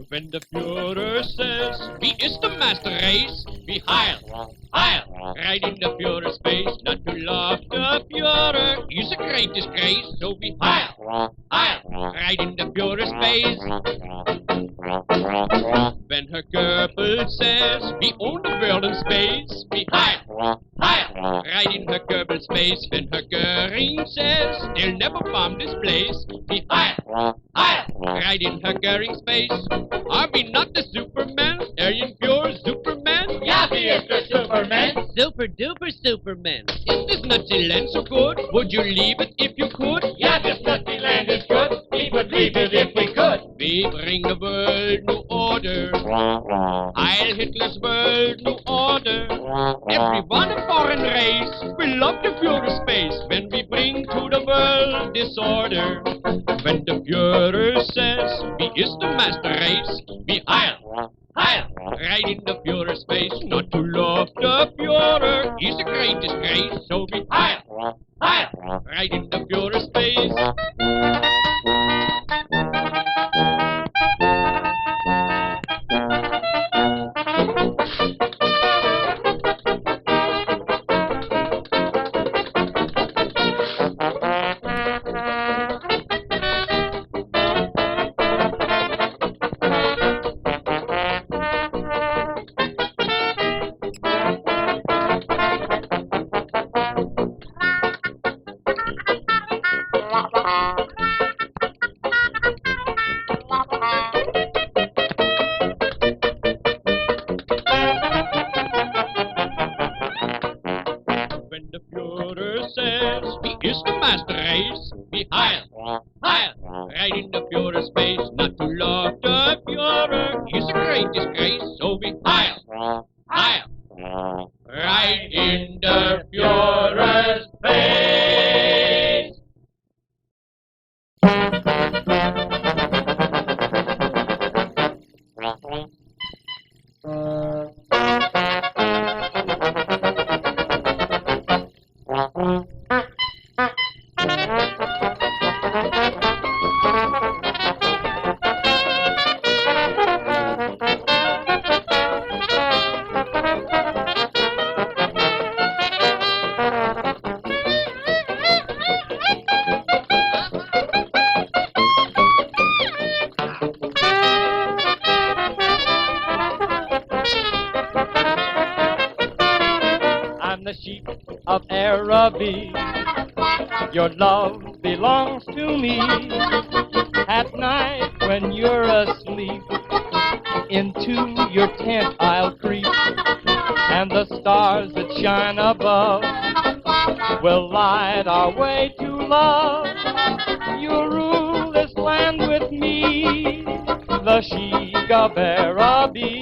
When the Führer says, "Wie ist the master race?" We heil, heil, right in the Führer's face. Not to love the Führer is a great disgrace. So we heil, heil, right in the Führer's face. When her Goebbels says, "We own the world in space," we heil, heil, right in her Goebbels' face. When her Goering says, "They'll never bomb this place," we heil, heil, right in her Goering's face. Are we not the Superman? Aryan pure Superman? Ja, wie ist der Superman? Super duper Superman. Is this nutty land so good? Would you leave it if you could? Ja, this nutty land is good. We would leave it if we could. We bring the world new order. Heil Hitler's world new order. Everyone a foreign race. We love the Führer space. When we bring to the world disorder. When the Führer says, "Wie ist the master race?" We heil, heil, right in the Führer's face. Not to love the Führer is a great disgrace. So we heil, heil, right in the Führer's face. When the Führer says, "Wie ist the master race?" we heil, heil, right in the Führer's face. Not to love the Führer is a great disgrace. So we heil, heil, right in the Führer's face. I'm the sheep of Araby. Your love belongs to me. At night when you're asleep, into your tent I'll creep, and the stars that shine above will light our way to love. You'll rule this land with me, the sheik of Araby.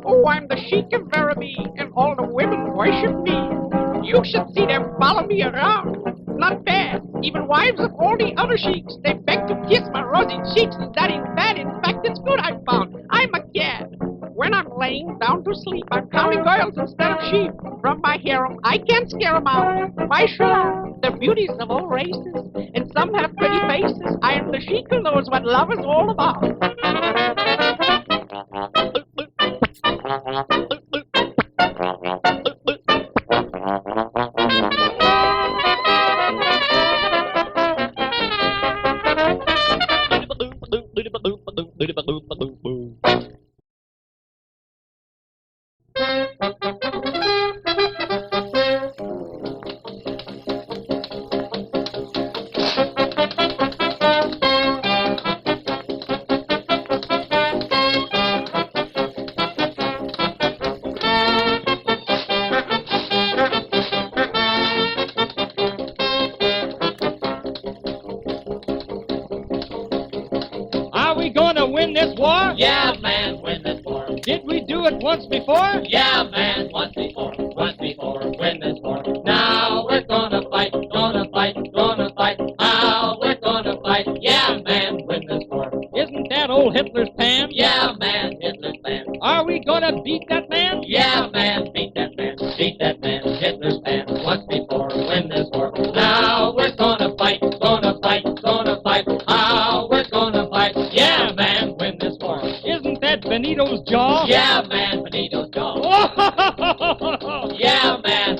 Oh, I'm the sheik of Araby, and all the women worship me. You should see them follow me around. Not bad. Even wives of all the other sheiks, they beg to kiss my rosy cheeks. Is that in bad? In fact, it's good, I found. I'm a cad. When I'm laying down to sleep, I'm counting girls instead of sheep. From my harem, I can't scare 'em out. Why should I? They're beauties of all races, and some have pretty faces. I am the sheik who knows what love is all about. gonna win this war? Yeah, man, win this war. Did we do it once before? Yeah, man, once before, win this war. Now we're gonna fight, gonna fight, gonna fight. Now we're gonna fight. Yeah, man, win this war. Isn't that old Hitler's pan? Yeah, man, Hitler's man. Are we gonna beat that man? Yeah, man, beat that man, Hitler's man. Once before, win this war. Now we're gonna fight, gonna fight, gonna fight. Now we're gonna fight. Yeah, man, win this war. Isn't that Benito's jaw? Yeah, man, Benito's jaw. Yeah, man.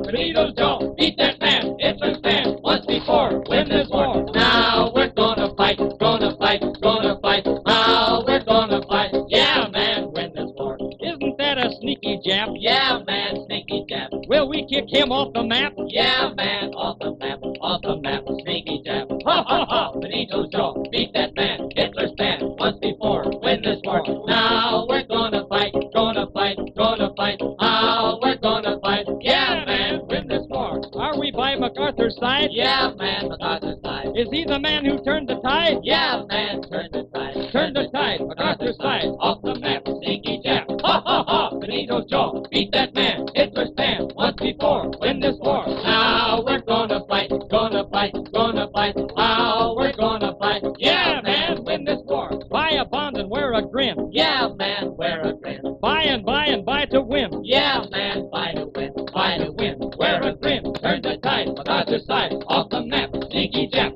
Benito's jaw. Beat that man, Hitler's man. Once before, win this war. Now we're gonna fight, gonna fight, gonna fight. Now we're gonna fight. Yeah, man, win this war. Isn't that a sneaky Jap? Yeah, man, sneaky Jap. Will we kick him off the map? Yeah, man, off the map, sneaky Jap. Benito's jaw. Beat that man, Hitler's man. Once before, win this war. Now we're gonna fight, gonna fight, gonna fight. Now we're gonna fight. Yeah, man, win this war. Are we by MacArthur's side? Yeah, man, MacArthur's side. Is he the man who turned the tide? Yeah, man, turn the tide. Turn the tide, MacArthur's side. Off the map, sneaky Jap. Benito's jaw. Beat that man, Hitler's man. Once before, win this war. Now we're gonna fight, gonna fight, gonna fight. Now we're gonna fight. Yeah, man, win this war. Buy a bond and wear a grin. Yeah, man, wear a grin. Buy and buy and buy to win. Yeah, man, buy to win, buy to win. Wear a grin, turn the tide, MacArthur's side. Off the map, sneaky Jap.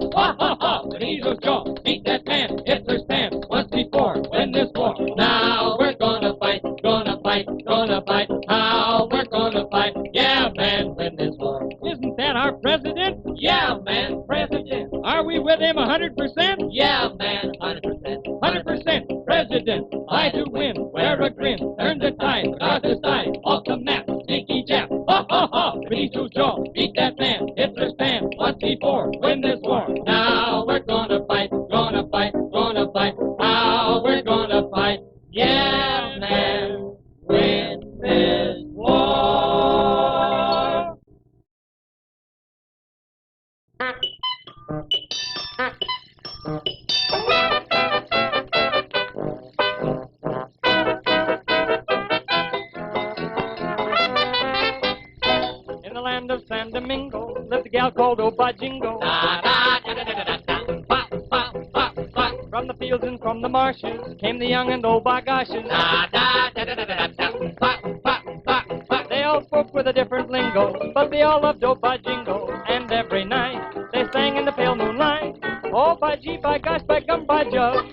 Benito's jaw. Beat that man, Hitler's man. Once before, win this war. Now we're gonna fight, gonna fight, gonna fight. Now we're gonna fight. Yeah, man, win this war. Isn't that our president? Yeah, man, president. Are we with him 100%? Yeah, man, 100%. 100% president. Buy to win. Wear a grin. Turn the tide. MacArthur's side. Off the map, sneaky Jap. Benito's jaw. Beat that man, Hitler's man. Once before, win this war. Now we're gonna fight, gonna fight, gonna fight. Now we're gonna fight. Yeah, man, win this war. In the land of San Domingo lived a gal called Obajingo. From the fields and from the marshes came the young and old bagoshes. They all spoke with a different lingo, but they all loved Obajingo. And every night they sang in the pale moonlight. Oh, by gee, by gosh, by gum, by jug.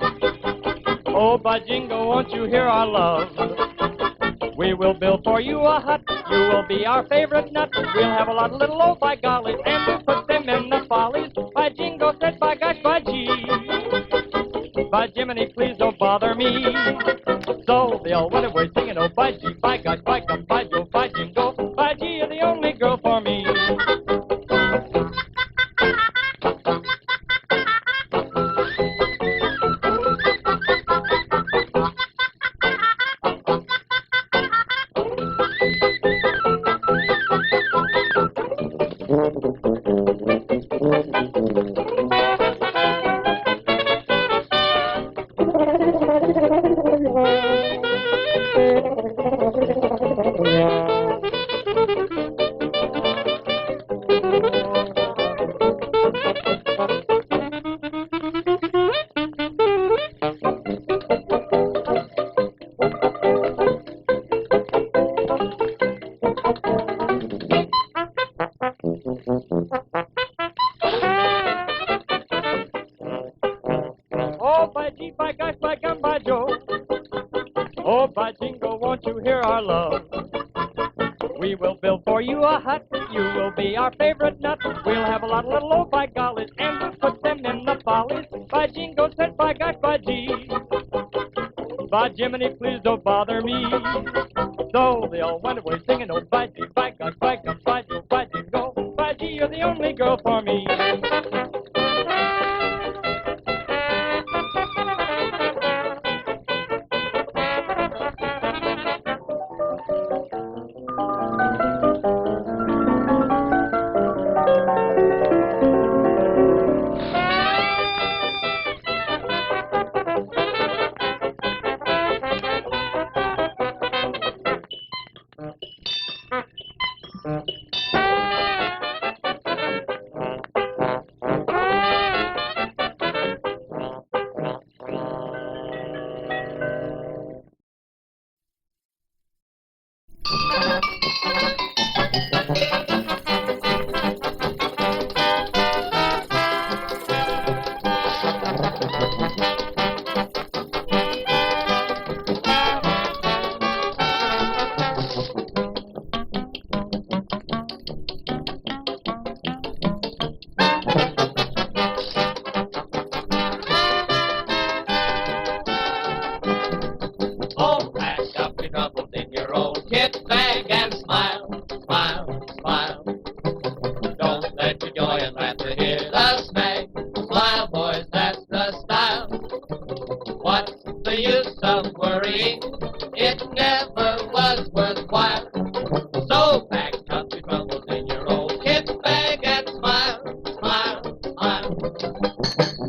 Obajingo, won't you hear our love? We will build for you a hut. You will be our favorite nut. We'll have a lot of little old by gollies, and we'll put them in the follies. By Jingo said, by gosh, by gee. By Jiminy, please don't bother me. So they all went away singing, oh, by gee, by gosh, by gum, by Joe, by Jingo. By gee, you're the only girl for me. Oh, by gee, by gosh, by gum, by Joe. Oh, by Jingo, won't you hear our love? We will build for you a hut. You will be our favorite nut. We'll have a lot of little old by gollies, and we'll put them in the follies. By Jingo said, by gosh, by gee. By Jiminy, please don't bother me. So they all went away singing, oh, by gee, by gosh, by gum, by Joe, by Jingo. By gee, you're the only girl for me. of worrying, it never was worthwhile. So pack up your troubles in your old kit bag and smile, smile, smile.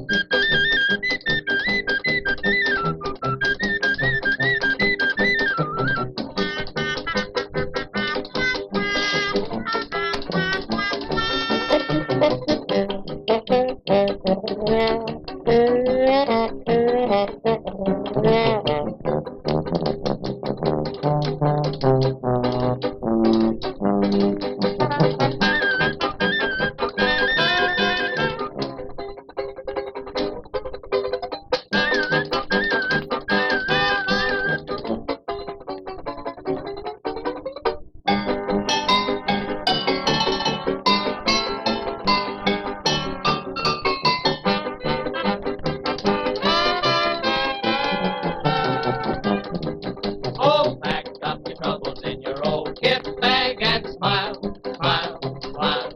Oh, pack up your troubles in your old kit bag and smile, smile, smile.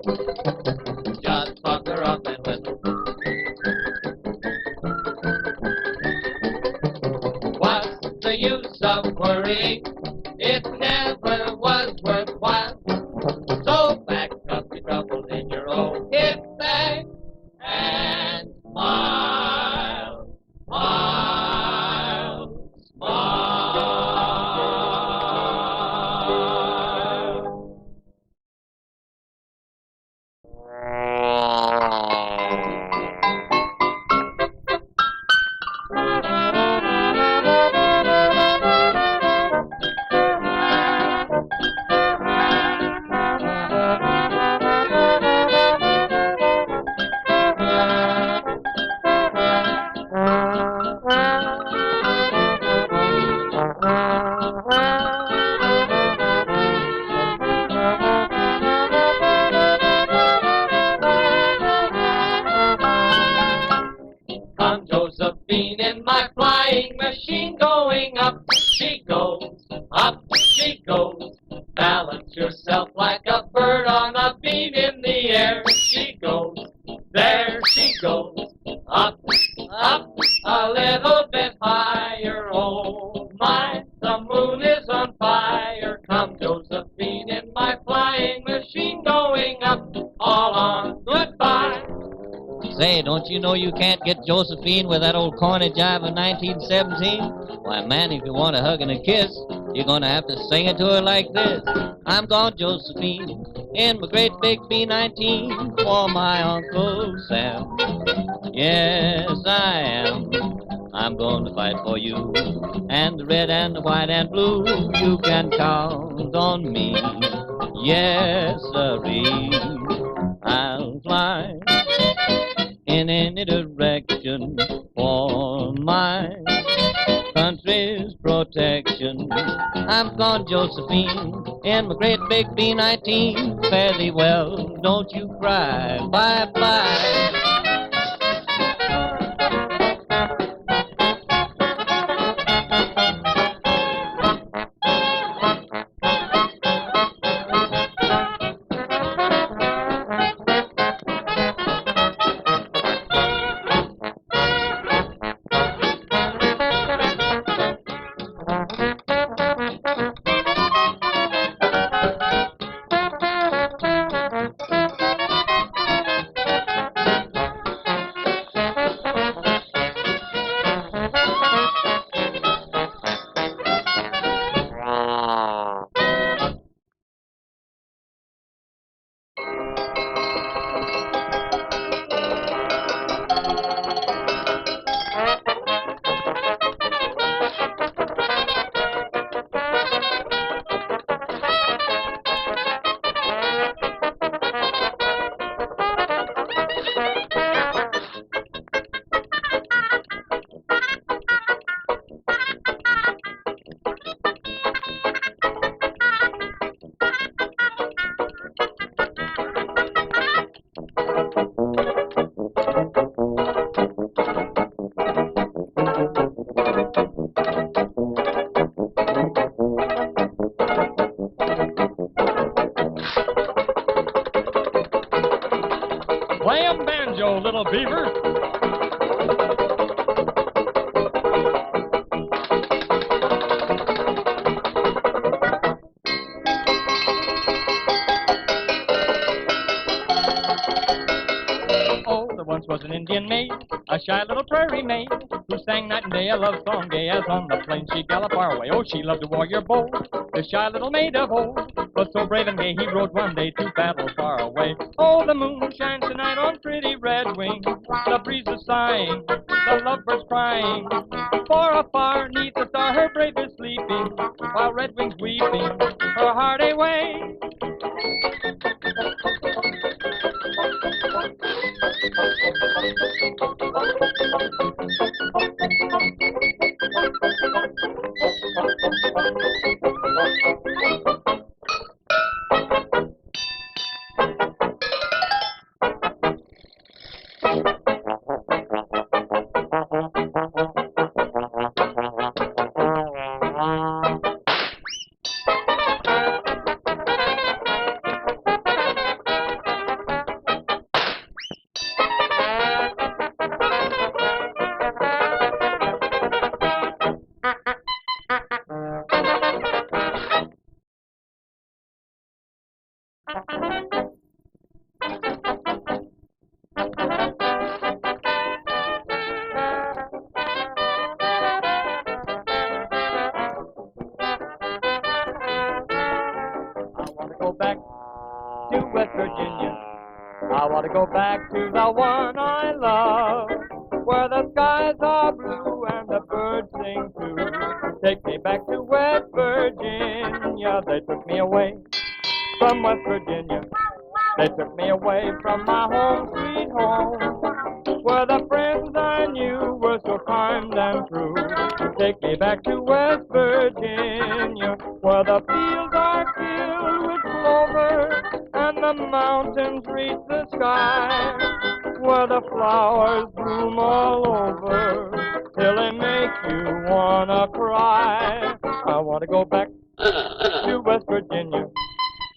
Just pucker up and whistle. What's the use of worrying? It never was worthwhile. So pack up your troubles in your old kit bag and smile, smile, smile. Come, Josephine, in my flying machine going up. She goes, up she goes. Balance yourself like a bird on a beam in the air. She goes, there she goes. Up, up, a little bit higher. Oh my, the moon is on fire. Come, Josephine, in my flying machine going up. All on, goodbye. Say, don't you know you can't get Josephine with that old corny jive of 1917? Why, man, if you want a hug and a kiss, you're gonna have to sing it to her like this. I'm gone, Josephine, in my great big B-19 for my Uncle Sam. Yes, I am. I'm gonna fight for you. And the red and the white and blue, you can count on me. Yes, sirree, I'll fly in any direction for my country's protection. I'm gone, Josephine, in my great big B-19. Fare thee well, don't you cry. Bye-bye. Play 'em banjo, little beaver. an Indian maid, a shy little prairie maid, who sang night and day a love song gay as on the plains she galloped far away. Oh, she loved a warrior bold, the shy little maid of old, was so brave and gay he rode one day to battle far away. Oh, the moon shines tonight on pretty red wings, the breeze is sighing, the lovebirds crying. For afar, 'neath the star, her brave is sleeping, while red wings weeping, her heart away. Go back to West Virginia. I want to go back to the one I love, where the skies are blue and the birds sing too. Take me back to West Virginia. They took me away from West Virginia. They took me away from my home, sweet home, where the friends I knew were so kind and true. Take me back to West Virginia, where the fields are filled with clover and the mountains reach the sky, where the flowers bloom all over till they make you wanna cry. I wanna go back to West Virginia.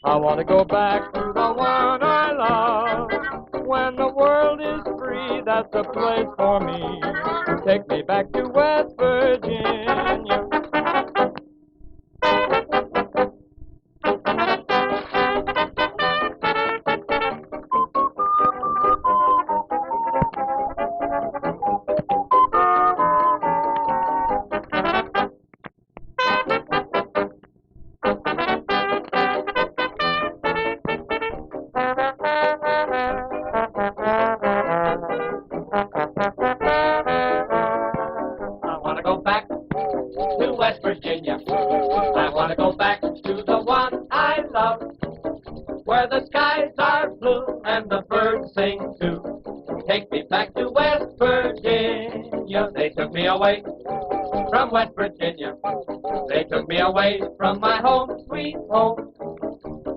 I want to go back to the one I love. When the world is free, that's the place for me. Take me back to West Virginia. I want to go back to West Virginia. I want to go back to the one I love, where the skies are blue and the birds sing too. Take me back to West Virginia. They took me away from West Virginia. They took me away from my home, sweet home,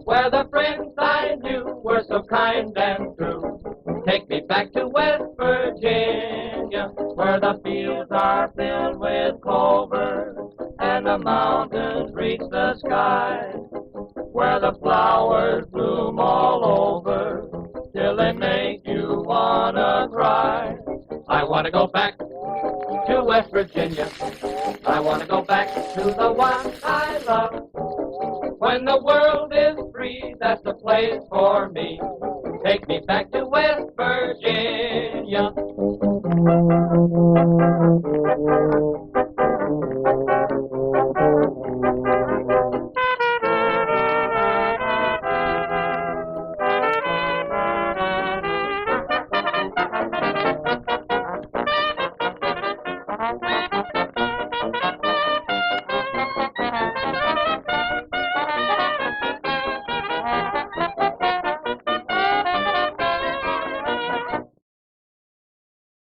where the friends I knew were so kind and true. Take me back to West Virginia, where the fields are filled with clover and the mountains reach the sky, where the flowers bloom all over till they make you wanna cry. I wanna go back to West Virginia. I wanna go back to the one I love. When the world is free, that's the place for me. Take me back to West Virginia.